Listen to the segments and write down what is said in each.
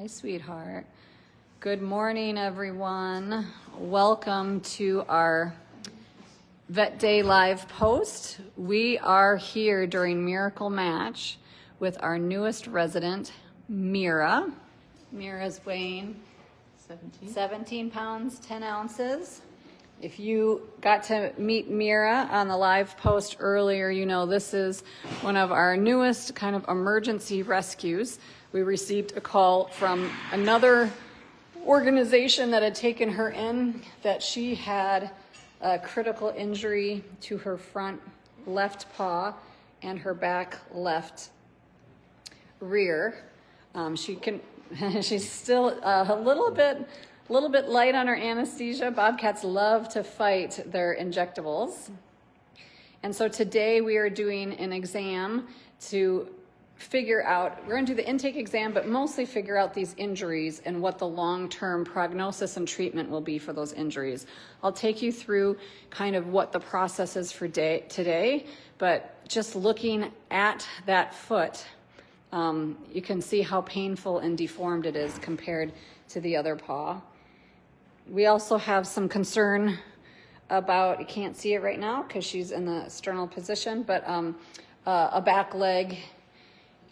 Hi, sweetheart. Good morning, everyone. Welcome to our Vet Day live post. We are here during Miracle Match with our newest resident, Meera. Meera's weighing 17 pounds, 10 ounces. If you got to meet Meera on the live post earlier, you know this is one of our newest kind of emergency rescues. We received a call from another organization that had taken her in that she had a critical injury to her front left paw and her back left rear. She's still a little bit light on her anesthesia. Bobcats love to fight their injectables. And so today we are doing an exam to figure out, we're going to do the intake exam, but mostly figure out these injuries and what the long-term prognosis and treatment will be for those injuries. I'll take you through kind of what the process is for today, but just looking at that foot, you can see how painful and deformed it is compared to the other paw. We also have some concern about, you can't see it right now because she's in the sternal position, but a back leg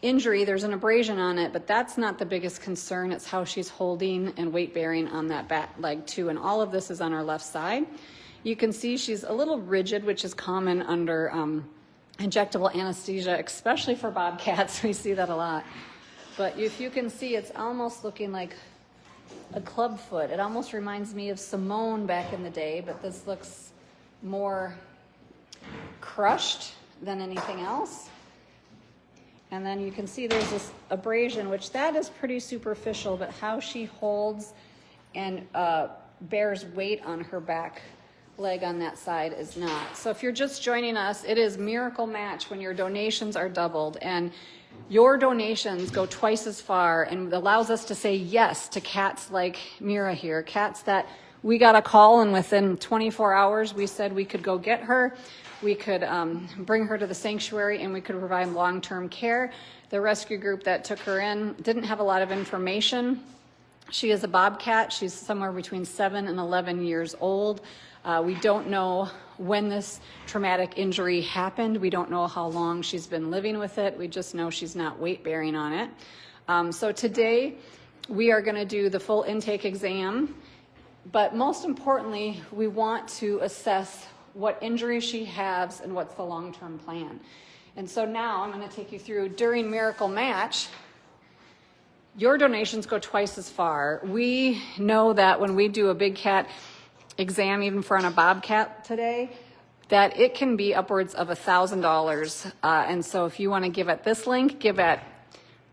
injury. There's an abrasion on it, but that's not the biggest concern. It's how she's holding and weight bearing on that back leg too. And all of this is on her left side. You can see she's a little rigid, which is common under injectable anesthesia, especially for bobcats. We see that a lot. But if you can see, it's almost looking like a club foot. It almost reminds me of Simone back in the day, but this looks more crushed than anything else. And then you can see there's this abrasion, which that is pretty superficial, but how she holds and bears weight on her back leg on that side is not. So if you're just joining us, it is Miracle Match when your donations are doubled, and your donations go twice as far and allows us to say yes to cats like Meera here, cats that we got a call and within 24 hours we said we could go get her. We could bring her to the sanctuary and we could provide long-term care. The rescue group that took her in didn't have a lot of information. She is a bobcat. She's somewhere between 7 and 11 years old. We don't know when this traumatic injury happened. We don't know how long she's been living with it. We just know she's not weight bearing on it. So today we are going to do the full intake exam, but most importantly, we want to assess what injuries she has and what's the long-term plan. And so now I'm going to take you through during Miracle Match. Your donations go twice as far. We know that when we do a big cat exam, even for on a bobcat today, that it can be upwards of $1,000. And so if you want to give at this link, give at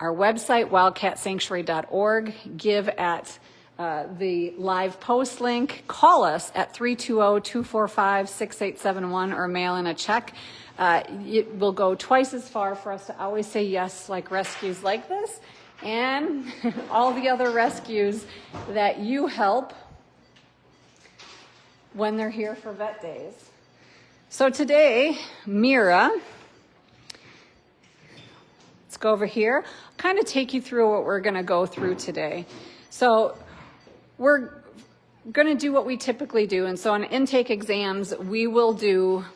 our website, wildcatsanctuary.org, give at the live post link, call us at 320-245-6871 or mail in a check. It will go twice as far for us to always say yes, like rescues like this and all the other rescues that you help when they're here for Vet Days. So today, Meera, let's go over here. I'll kind of take you through what we're going to go through today. So we're going to do what we typically do. And so on intake exams, we will do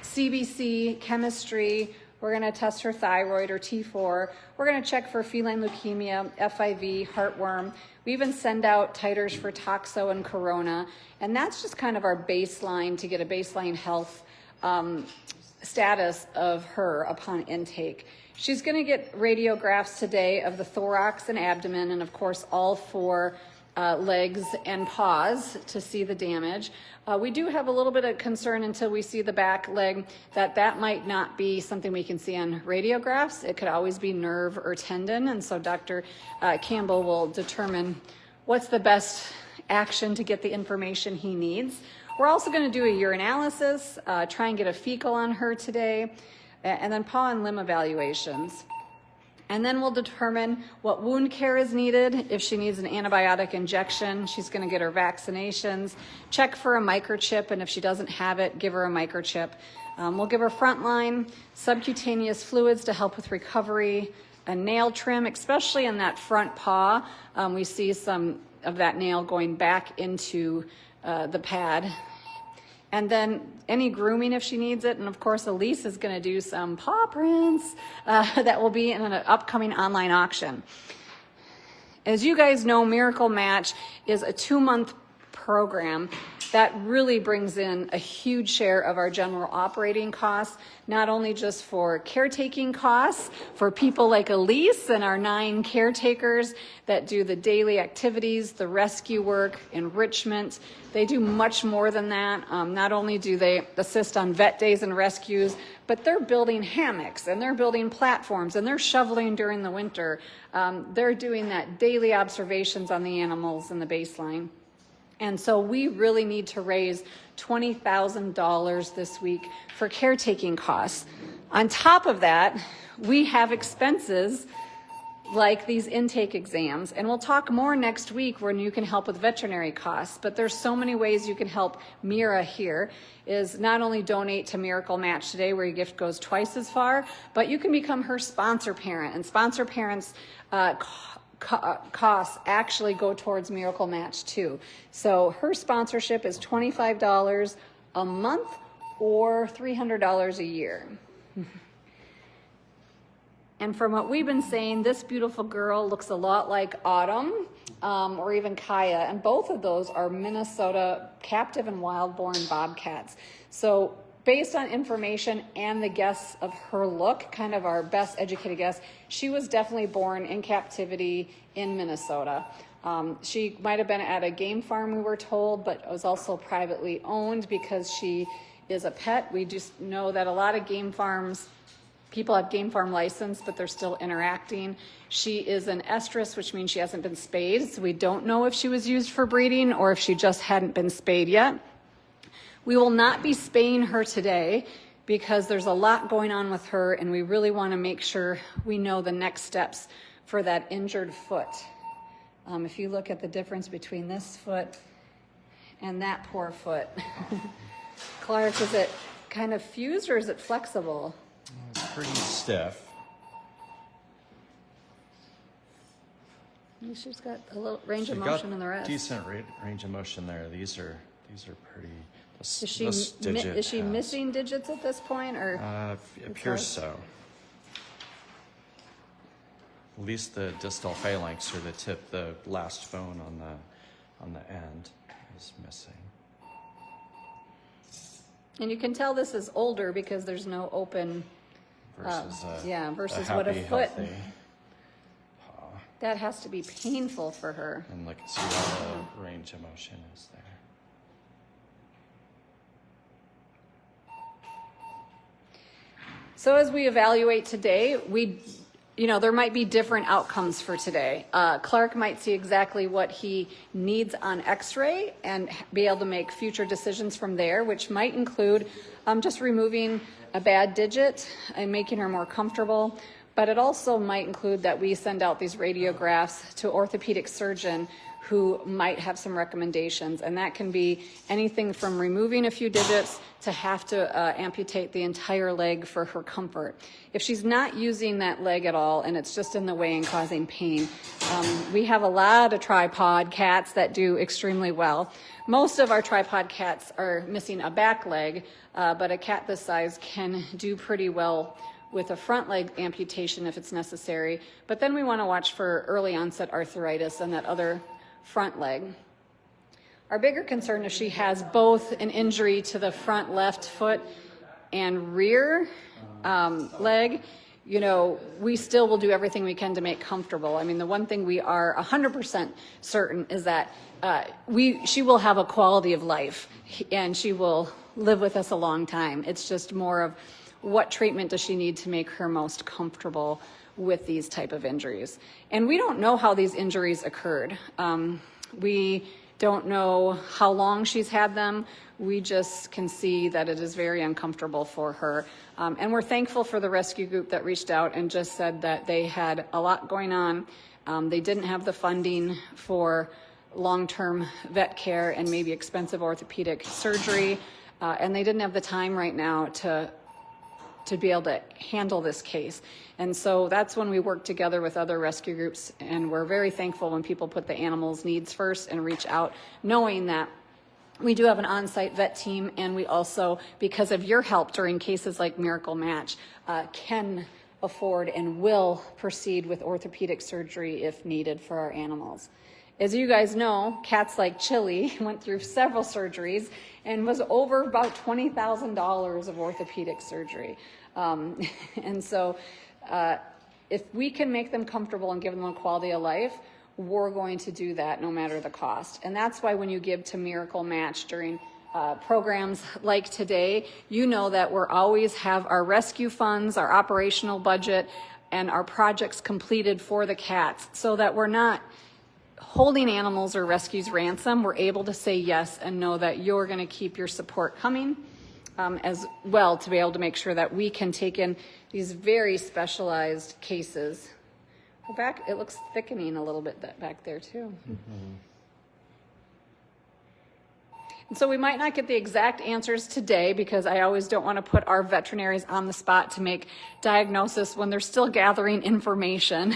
CBC, chemistry. We're going to test her thyroid or T4. We're going to check for feline leukemia, FIV, heartworm. We even send out titers for toxo and corona. And that's just kind of our baseline to get a baseline health status of her upon intake. She's going to get radiographs today of the thorax and abdomen, and of course all 4 legs and paws to see the damage. We do have a little bit of concern until we see the back leg that might not be something we can see on radiographs. It could always be nerve or tendon, and so Dr. Campbell will determine what's the best action to get the information he needs. We're also going to do a urinalysis, try and get a fecal on her today, and then paw and limb evaluations. And then we'll determine what wound care is needed. If she needs an antibiotic injection, she's going to get her vaccinations, check for a microchip, and if she doesn't have it, give her a microchip. We'll give her frontline subcutaneous fluids to help with recovery, a nail trim, especially in that front paw. We see some of that nail going back into the pad. And then any grooming if she needs it. And of course, Elise is going to do some paw prints that will be in an upcoming online auction. As you guys know, Miracle Match is a 2-month program that really brings in a huge share of our general operating costs, not only just for caretaking costs, for people like Elise and our 9 caretakers that do the daily activities, the rescue work, enrichment. They do much more than that. Not only do they assist on vet days and rescues, but they're building hammocks and they're building platforms and they're shoveling during the winter. They're doing that daily observations on the animals in the baseline. And so we really need to raise $20,000 this week for caretaking costs. On top of that, we have expenses like these intake exams, and we'll talk more next week when you can help with veterinary costs. But there's so many ways you can help Meera here, is not only donate to Miracle Match today, where your gift goes twice as far, but you can become her sponsor parent, and sponsor parents costs actually go towards Miracle Match too. So her sponsorship is $25 a month or $300 a year. And from what we've been saying, this beautiful girl looks a lot like Autumn or even Kaya, and both of those are Minnesota captive and wild-born bobcats. So based on information and the guess of her look, kind of our best educated guess, she was definitely born in captivity in Minnesota. She might have been at a game farm, we were told, but was also privately owned because she is a pet. We just know that a lot of game farms, people have game farm license, but they're still interacting. She is an estrus, which means she hasn't been spayed, so we don't know if she was used for breeding or if she just hadn't been spayed yet. We will not be spaying her today because there's a lot going on with her, and we really want to make sure we know the next steps for that injured foot. If you look at the difference between this foot and that poor foot. Clark, is it kind of fused or is it flexible? It's pretty stiff. She's got a little range of motion in the rest. Decent range of motion there. These are pretty. Is she missing digits at this point, or? It appears so. At least the distal phalanx, or the tip, the last bone on the end, is missing. And you can tell this is older because there's no open. Versus what a foot. That has to be painful for her. And look, see how the range of motion is there. So as we evaluate today, there might be different outcomes for today. Clark might see exactly what he needs on x-ray and be able to make future decisions from there, which might include just removing a bad digit and making her more comfortable. But it also might include that we send out these radiographs to an orthopedic surgeon who might have some recommendations. And that can be anything from removing a few digits to have to amputate the entire leg for her comfort. If she's not using that leg at all and it's just in the way and causing pain, we have a lot of tripod cats that do extremely well. Most of our tripod cats are missing a back leg, but a cat this size can do pretty well with a front leg amputation if it's necessary. But then we want to watch for early onset arthritis and that other front leg. Our bigger concern is she has both an injury to the front left foot and rear leg. We still will do everything we can to make comfortable. I mean, the one thing we are 100% certain is that she will have a quality of life and she will live with us a long time. It's just more of what treatment does she need to make her most comfortable with these type of injuries. And we don't know how these injuries occurred. We don't know how long she's had them. We just can see that it is very uncomfortable for her. And we're thankful for the rescue group that reached out and just said that they had a lot going on. They didn't have the funding for long-term vet care and maybe expensive orthopedic surgery. And they didn't have the time right now to to be able to handle this case. And so that's when we work together with other rescue groups, and we're very thankful when people put the animals' needs first and reach out, knowing that we do have an on-site vet team, and we also, because of your help during cases like Miracle Match, can afford and will proceed with orthopedic surgery if needed for our animals. As you guys know, cats like Chili went through several surgeries and was over about $20,000 of orthopedic surgery. And so if we can make them comfortable and give them a quality of life, we're going to do that no matter the cost. And that's why when you give to Miracle Match during programs like today, you know that we're always have our rescue funds, our operational budget, and our projects completed for the cats, so that we're not holding animals or rescues ransom. We're able to say yes and know that you're going to keep your support coming as well, to be able to make sure that we can take in these very specialized cases. Go back, it looks thickening a little bit back there too. Mm-hmm. And so we might not get the exact answers today, because I always don't want to put our veterinaries on the spot to make diagnosis when they're still gathering information.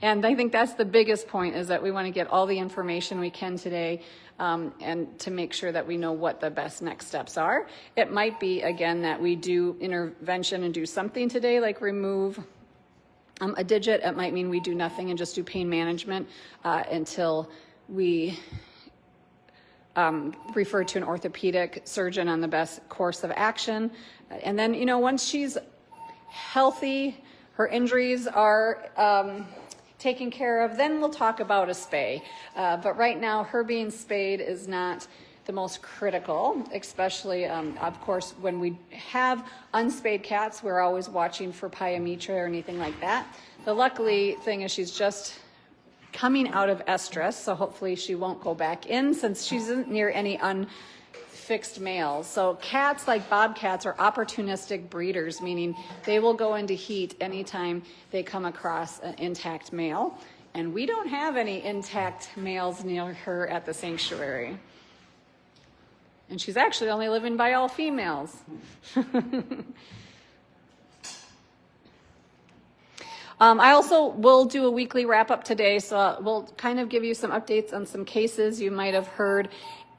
And I think that's the biggest point, is that we want to get all the information we can today, and to make sure that we know what the best next steps are. It might be, again, that we do intervention and do something today, like remove a digit. It might mean we do nothing and just do pain management until we refer to an orthopedic surgeon on the best course of action. And then, you know, once she's healthy, her injuries are taken care of, then we'll talk about a spay. But right now, her being spayed is not the most critical, especially, of course, when we have unspayed cats, we're always watching for pyometra or anything like that. The luckily thing is she's just coming out of estrus, so hopefully she won't go back in, since she isn't near any unfixed males. So cats like bobcats are opportunistic breeders, meaning they will go into heat anytime they come across an intact male. And we don't have any intact males near her at the sanctuary. And she's actually only living by all females. I also will do a weekly wrap up today, so we'll kind of give you some updates on some cases you might have heard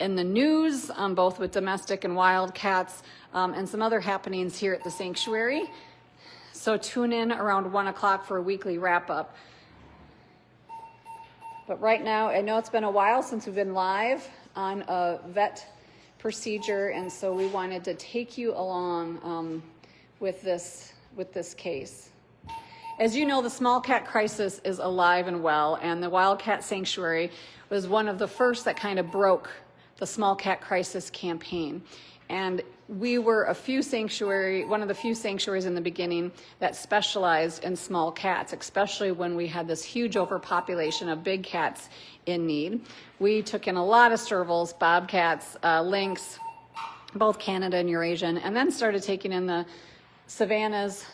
in the news, both with domestic and wildcats, and some other happenings here at the sanctuary. So tune in around 1 o'clock for a weekly wrap up. But right now, I know it's been a while since we've been live on a vet procedure, and so we wanted to take you along with this case. As you know, the small cat crisis is alive and well, and the Wildcat Sanctuary was one of the first that kind of broke the small cat crisis campaign. And we were one of the few sanctuaries in the beginning that specialized in small cats, especially when we had this huge overpopulation of big cats in need. We took in a lot of servals, bobcats, lynx, both Canada and Eurasian, and then started taking in the Savannahs,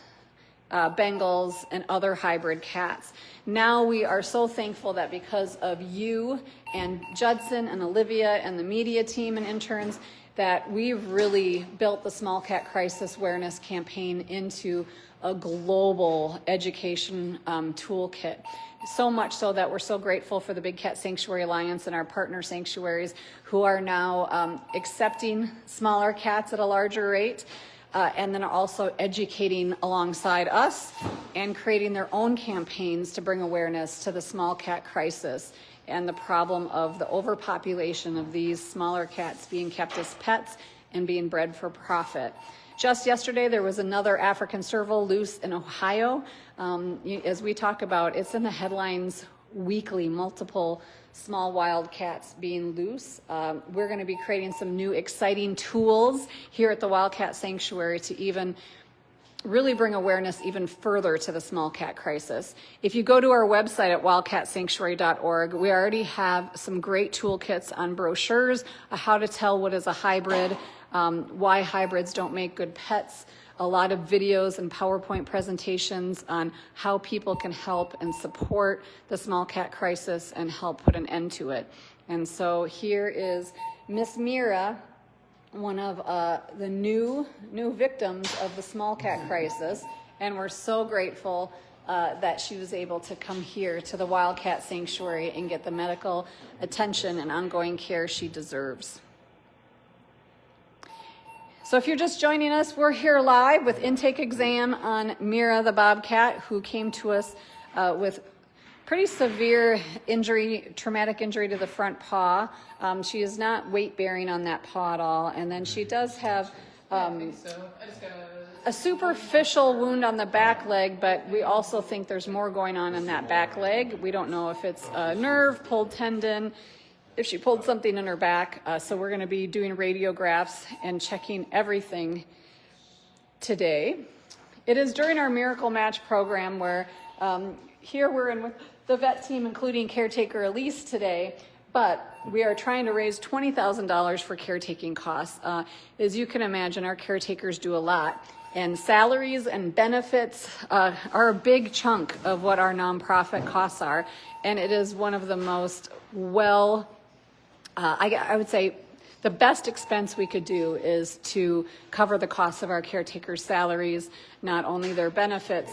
Bengals, and other hybrid cats. Now we are so thankful that because of you and Judson and Olivia and the media team and interns, that we've really built the small cat crisis awareness campaign into a global education toolkit. So much so that we're so grateful for the Big Cat Sanctuary Alliance and our partner sanctuaries, who are now accepting smaller cats at a larger rate. And then also educating alongside us and creating their own campaigns to bring awareness to the small cat crisis and the problem of the overpopulation of these smaller cats being kept as pets and being bred for profit. Just yesterday, there was another African serval loose in Ohio. As we talk about, it's in the headlines weekly, multiple small wild cats being loose. We're going to be creating some new exciting tools here at the Wildcat Sanctuary to even really bring awareness even further to the small cat crisis. If you go to our website at wildcatsanctuary.org, we already have some great toolkits on brochures, how to tell what is a hybrid, why hybrids don't make good pets, a lot of videos and PowerPoint presentations on how people can help and support the small cat crisis and help put an end to it. And so here is Miss Meera one of the new victims of the small cat crisis, and we're so grateful that she was able to come here to the Wildcat Sanctuary and get the medical attention and ongoing care she deserves. So if you're just joining us, we're here live with intake exam on Meera the Bobcat, who came to us with pretty severe injury, traumatic injury to the front paw. She is not weight bearing on that paw at all. And then she does have a superficial wound on the back leg, but we also think there's more going on in that back leg. We don't know if it's a nerve, pulled tendon, if she pulled something in her back. So we're gonna be doing radiographs and checking everything today. It is during our Miracle Match program where here we're in with the vet team, including caretaker Elise today, but we are trying to raise $20,000 for caretaking costs. As you can imagine, our caretakers do a lot, and salaries and benefits are a big chunk of what our nonprofit costs are, and it is one of the most I would say the best expense we could do is to cover the costs of our caretakers' salaries, not only their benefits,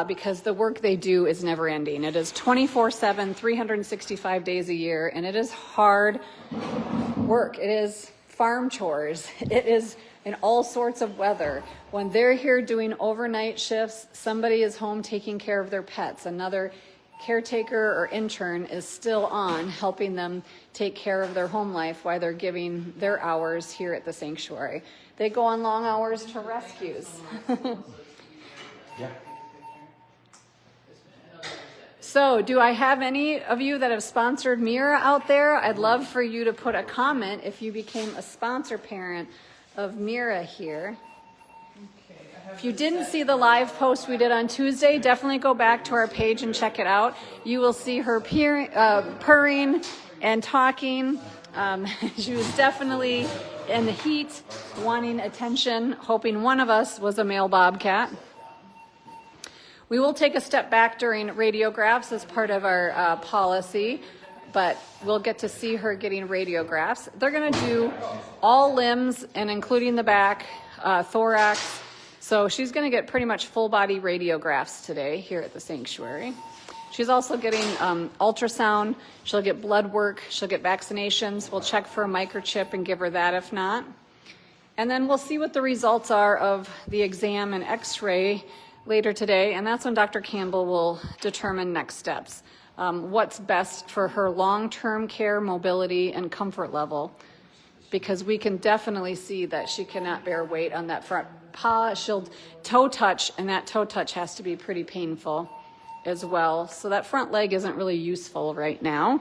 because the work they do is never ending. It is 24/7, 365 days a year, and it is hard work. It is farm chores. It is in all sorts of weather. When they're here doing overnight shifts, somebody is home taking care of their pets. Another caretaker or intern is still on helping them take care of their home life while they're giving their hours here at the sanctuary. They go on long hours to rescues. Yeah. So, do I have any of you that have sponsored Meera out there? I'd love for you to put a comment if you became a sponsor parent of Meera here. If you didn't see the live post we did on Tuesday, definitely go back to our page and check it out. You will see her purring and talking. She was definitely in the heat, wanting attention, hoping one of us was a male bobcat. We will take a step back during radiographs as part of our policy, but we'll get to see her getting radiographs. They're going to do all limbs and including the back, thorax. So she's going to get pretty much full body radiographs today here at the sanctuary. She's also getting ultrasound. She'll get blood work. She'll get vaccinations. We'll check for a microchip and give her that if not. And then we'll see what the results are of the exam and x-ray later today. And that's when Dr. Campbell will determine next steps. What's best for her long-term care, mobility, and comfort level. Because we can definitely see that she cannot bear weight on that front paw. She'll toe touch, and that toe touch has to be pretty painful as well. So that front leg isn't really useful right now.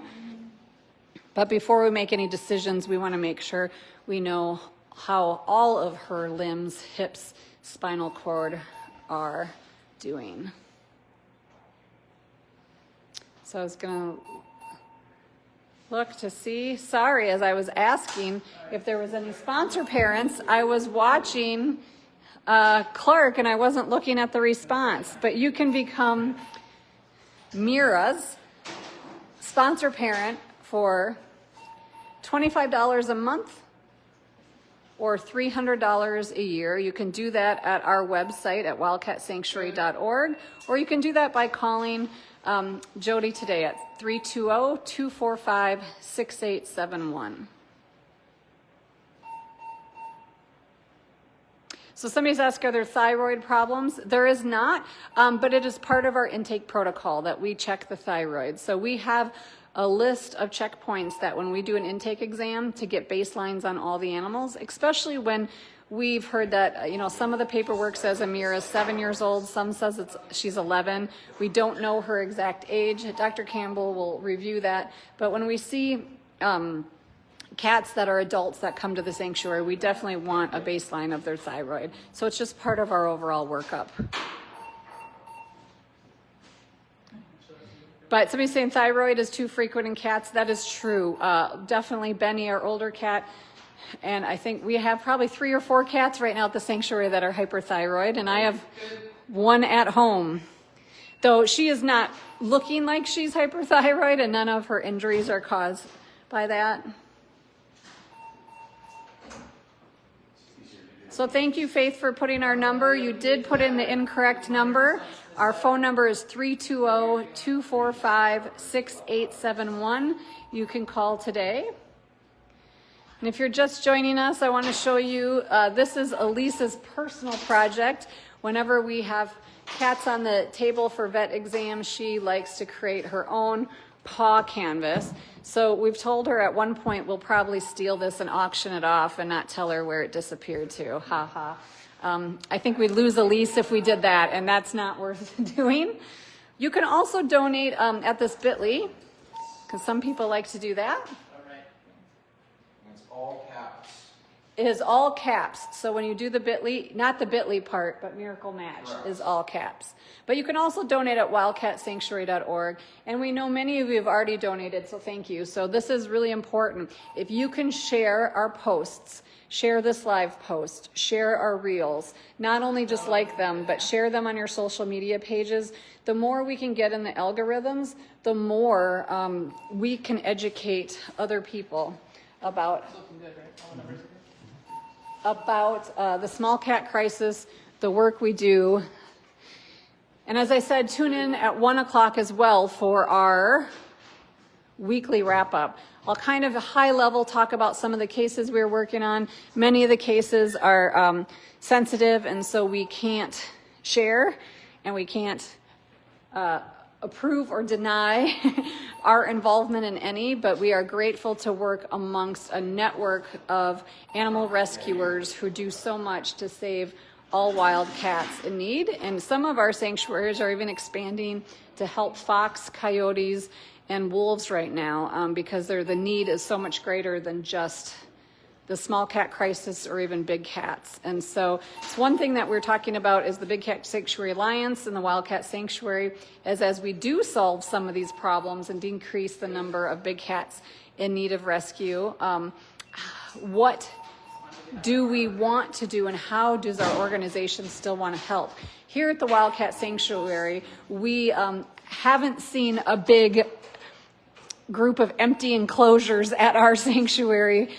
But before we make any decisions, we want to make sure we know how all of her limbs, hips, spinal cord are doing. So I was going to look to see. Sorry, as I was asking if there was any sponsor parents, I was watching Clark and I wasn't looking at the response. But you can become Meera's sponsor parent for $25 a month or $300 a year. You can do that at our website at wildcatsanctuary.org, or you can do that by calling Jody today at 320-245-6871. So somebody's asked, are there thyroid problems? There is not, but it is part of our intake protocol that we check the thyroid. So we have a list of checkpoints that when we do an intake exam to get baselines on all the animals, especially when we've heard that, some of the paperwork says Meera is 7 years old, some says she's 11. We don't know her exact age. Dr. Campbell will review that. But when we see cats that are adults that come to the sanctuary, we definitely want a baseline of their thyroid. So it's just part of our overall workup. But somebody's saying thyroid is too frequent in cats. That is true. Definitely Benny, our older cat, and I think we have probably 3 or 4 cats right now at the sanctuary that are hyperthyroid, and I have one at home. Though she is not looking like she's hyperthyroid, and none of her injuries are caused by that. So thank you, Faith, for putting our number. You did put in the incorrect number. Our phone number is 320-245-6871. You can call today. And if you're just joining us, I want to show you, this is Elisa's personal project. Whenever we have cats on the table for vet exams, she likes to create her own paw canvas. So we've told her at one point we'll probably steal this and auction it off and not tell her where it disappeared to. Ha ha. I think we'd lose Elise if we did that, and that's not worth doing. You can also donate at this bit.ly, because some people like to do that. All caps. It is all caps. So when you do the bit.ly, not the bit.ly part, but Miracle Match is all caps. But you can also donate at wildcatsanctuary.org. And we know many of you have already donated, so thank you. So this is really important. If you can share our posts, share this live post, share our reels, not only just like them, but share them on your social media pages. The more we can get in the algorithms, the more we can educate other people about the small cat crisis, the work we do. And as I said, tune in at 1 o'clock as well for our weekly wrap-up. I'll kind of high level talk about some of the cases we're working on. Many of the cases are sensitive, and so we can't share and we can't approve or deny our involvement in any, but we are grateful to work amongst a network of animal rescuers who do so much to save all wild cats in need. And some of our sanctuaries are even expanding to help fox, coyotes, and wolves right now because the need is so much greater than just the small cat crisis or even big cats. And so it's one thing that we're talking about is the Big Cat Sanctuary Alliance and the Wildcat Sanctuary, as we do solve some of these problems and decrease the number of big cats in need of rescue, what do we want to do and how does our organization still want to help? Here at the Wildcat Sanctuary, we haven't seen a big group of empty enclosures at our sanctuary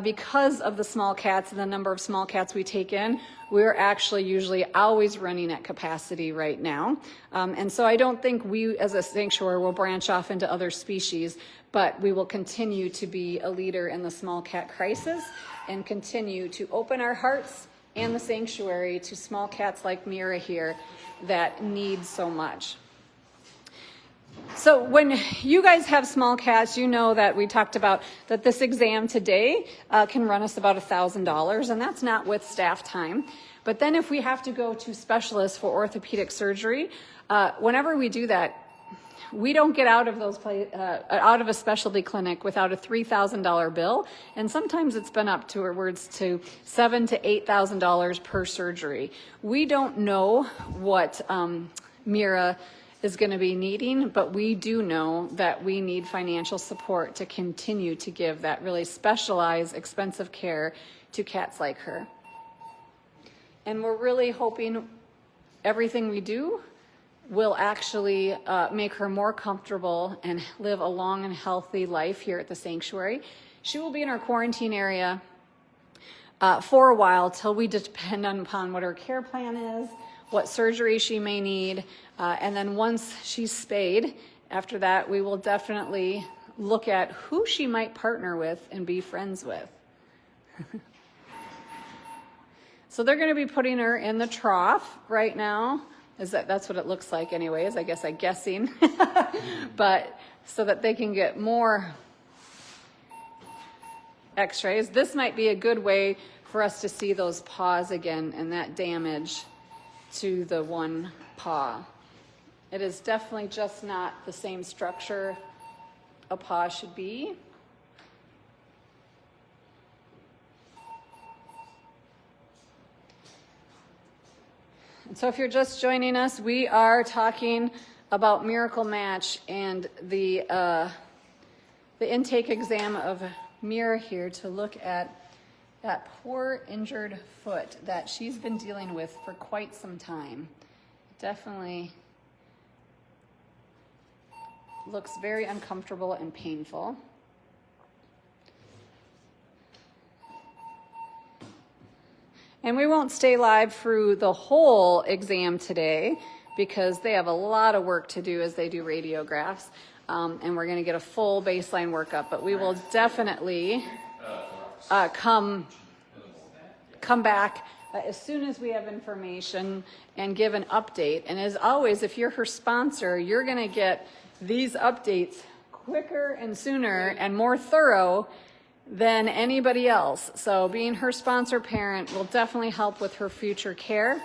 because of the small cats and the number of small cats we take in. We're actually usually always running at capacity right now. And so I don't think we as a sanctuary will branch off into other species, but we will continue to be a leader in the small cat crisis and continue to open our hearts and the sanctuary to small cats like Meera here that need so much. So when you guys have small cats, you know that we talked about that this exam today can run us about $1,000, and that's not with staff time. But then if we have to go to specialists for orthopedic surgery, whenever we do that, we don't get out of out of a specialty clinic without a $3,000 bill, and sometimes it's been up to $7,000 to $8,000 per surgery. We don't know what Meera is going to be needing, but we do know that we need financial support to continue to give that really specialized, expensive care to cats like her. And we're really hoping everything we do will actually make her more comfortable and live a long and healthy life here at the sanctuary. She will be in our quarantine area for a while till we depend upon what her care plan is, what surgery she may need, and then once she's spayed, after that, we will definitely look at who she might partner with and be friends with. So they're going to be putting her in the trough right now. That's what it looks like anyways, I guess I'm guessing. But so that they can get more x-rays. This might be a good way for us to see those paws again and that damage to the one paw. It is definitely just not the same structure a paw should be. And so if you're just joining us, we are talking about Miracle Match and the intake exam of Meera here to look at that poor injured foot that she's been dealing with for quite some time. Definitely looks very uncomfortable and painful. And we won't stay live through the whole exam today because they have a lot of work to do as they do radiographs. And we're going to get a full baseline workup, but we will definitely come back as soon as we have information and give an update. And as always, if you're her sponsor, you're going to get these updates quicker and sooner and more thorough than anybody else. So being her sponsor parent will definitely help with her future care.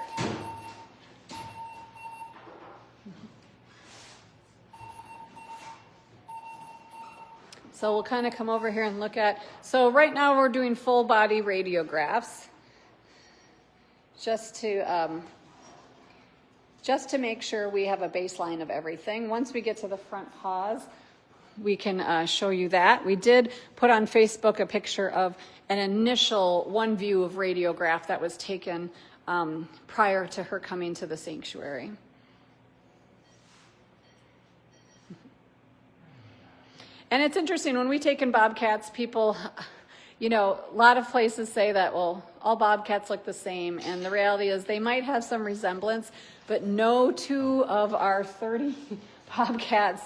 So we'll kind of come over here and look at, so right now we're doing full body radiographs just to make sure we have a baseline of everything. Once we get to the front paws, we can show you that. We did put on Facebook a picture of an initial one view of radiograph that was taken prior to her coming to the sanctuary. And it's interesting, when we take in bobcats, people, you know, a lot of places say that, well, all bobcats look the same. And the reality is they might have some resemblance, but no two of our 30 bobcats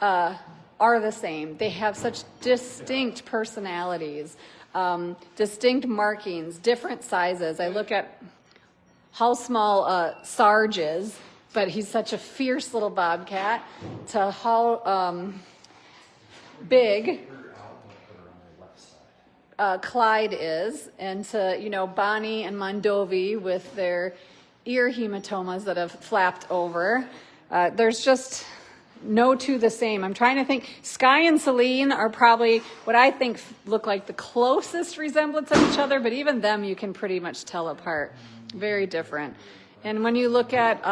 are the same. They have such distinct personalities, distinct markings, different sizes. I look at how small Sarge is, but he's such a fierce little bobcat, to how big Clyde is, and to, you know, Bonnie and Mondovi with their ear hematomas that have flapped over. There's just no two the same. I'm trying to think. Sky and Celine are probably what I think look like the closest resemblance of each other, but even them you can pretty much tell apart. Very different. And when you look at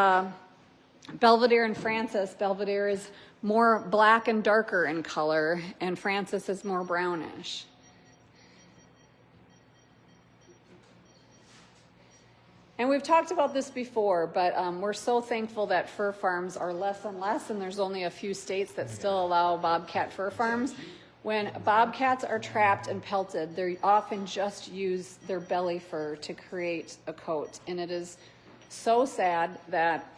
Belvedere and Francis, Belvedere is more black and darker in color, and Francis is more brownish. And we've talked about this before, but we're so thankful that fur farms are less and less, and there's only a few states that still allow bobcat fur farms. When bobcats are trapped and pelted, they often just use their belly fur to create a coat. And it is so sad that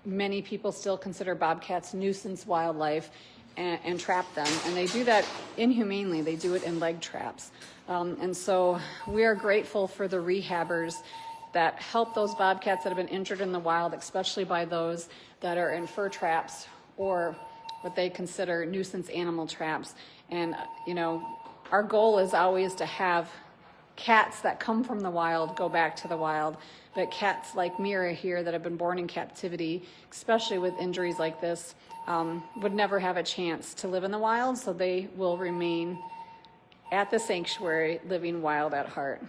many people still consider bobcats nuisance wildlife and trap them. And they do that inhumanely. They do it in leg traps. And so we are grateful for the rehabbers that help those bobcats that have been injured in the wild, especially by those that are in fur traps or what they consider nuisance animal traps. And, you know, our goal is always to have cats that come from the wild go back to the wild. But cats like Meera here that have been born in captivity, especially with injuries like this, would never have a chance to live in the wild, so they will remain at the sanctuary living wild at heart.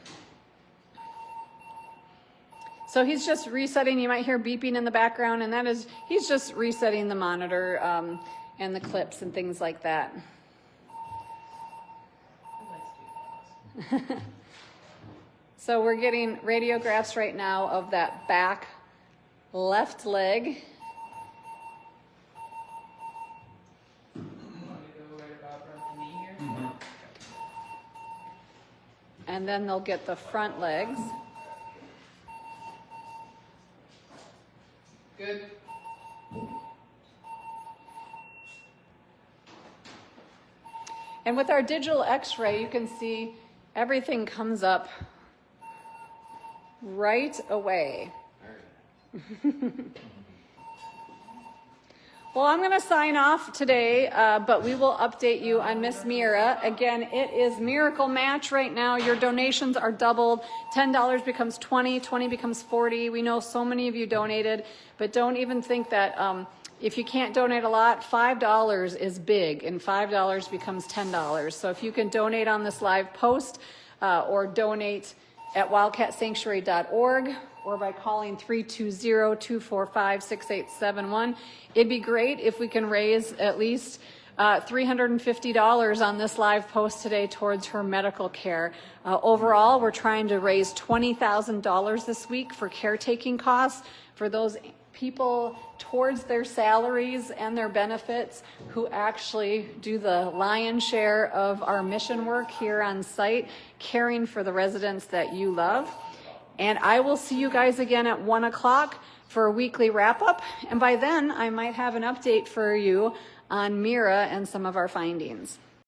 So he's just resetting. You might hear beeping in the background, and that is, he's just resetting the monitor and the clips and things like that. So we're getting radiographs right now of that back left leg. And then they'll get the front legs. Good. And with our digital x-ray, you can see everything comes up right away. Well, I'm going to sign off today, but we will update you on Miss Meera. Again, it is Miracle Match right now. Your donations are doubled. $10 becomes $20, $20 becomes $40. We know so many of you donated, but don't even think that if you can't donate a lot, $5 is big, and $5 becomes $10. So if you can donate on this live post or donate at wildcatsanctuary.org or by calling 320-245-6871. It'd be great if we can raise at least $350 on this live post today towards her medical care. Overall, we're trying to raise $20,000 this week for caretaking costs for those people towards their salaries and their benefits who actually do the lion's share of our mission work here on site, caring for the residents that you love. And I will see you guys again at 1 o'clock for a weekly wrap up. And by then, I might have an update for you on Meera and some of our findings.